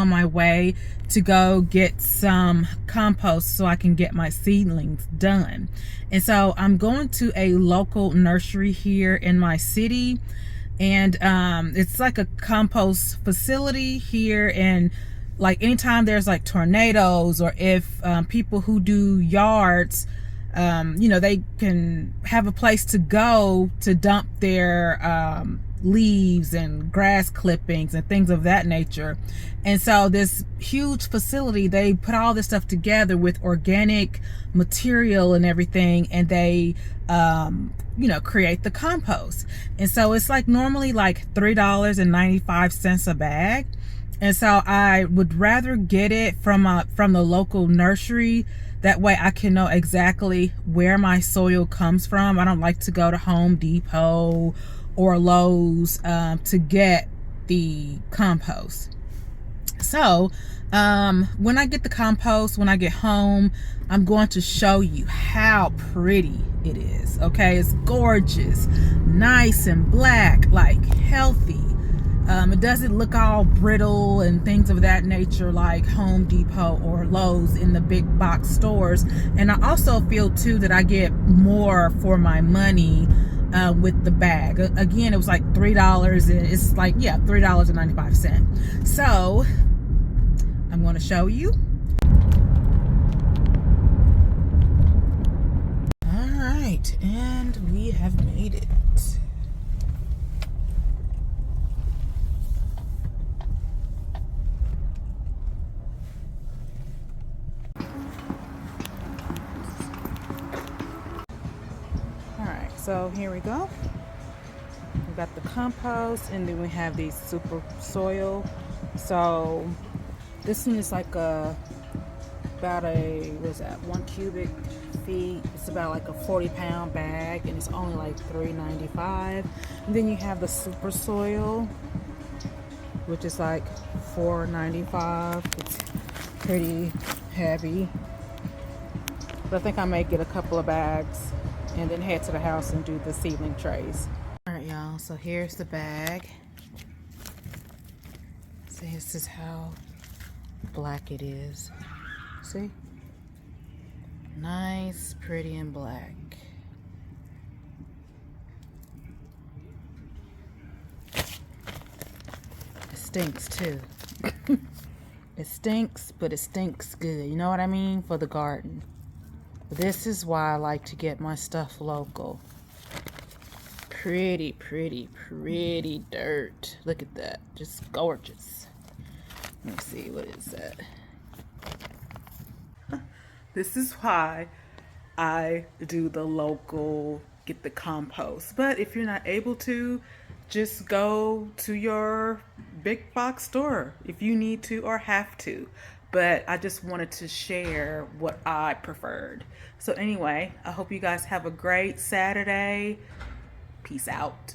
on my way to go get some compost so I can get my seedlings done. And so I'm going to a local nursery here in my city, and it's like a compost facility here. And like anytime there's like tornadoes, or if people who do yards, you know, they can have a place to go to dump their leaves and grass clippings and things of that nature. And so this huge facility, they put all this stuff together with organic material and everything, and they you know, create the compost. And so it's like normally like $3.95 a bag. And so I would rather get it from the local nursery. That way I can know exactly where my soil comes from. I don't like to go to Home Depot or Lowe's to get the compost. So when I get the compost, when I get home, I'm going to show you how pretty it is. Okay, it's gorgeous, nice and black, like healthy. It doesn't look all brittle and things of that nature like Home Depot or Lowe's in the big box stores. And I also feel too that I get more for my money with the bag. Again, it was like $3, and it's like, yeah, $3.95. So I'm going to show you. All right, and we have made it. So here we go. We got the compost, and then we have the super soil. So this one is like about a, what is that, 1 cubic feet. It's about like a 40-pound bag, and it's only like $3.95. And then you have the super soil, which is like $4.95. It's pretty heavy, but I think I may get a couple of bags and then head to the house and do the seedling trays. All right, y'all, so here's the bag. See, this is how black it is. See? Nice, pretty, and black. It stinks too. It stinks, but it stinks good. You know what I mean? For the garden. This is why I like to get my stuff local. Pretty, pretty, pretty dirt. Look at that. Just gorgeous. Let me see, what is that? This is why I do the local, get the compost. But if you're not able to, just go to your big box store if you need to or have to. But I just wanted to share what I preferred. So anyway, I hope you guys have a great Saturday. Peace out.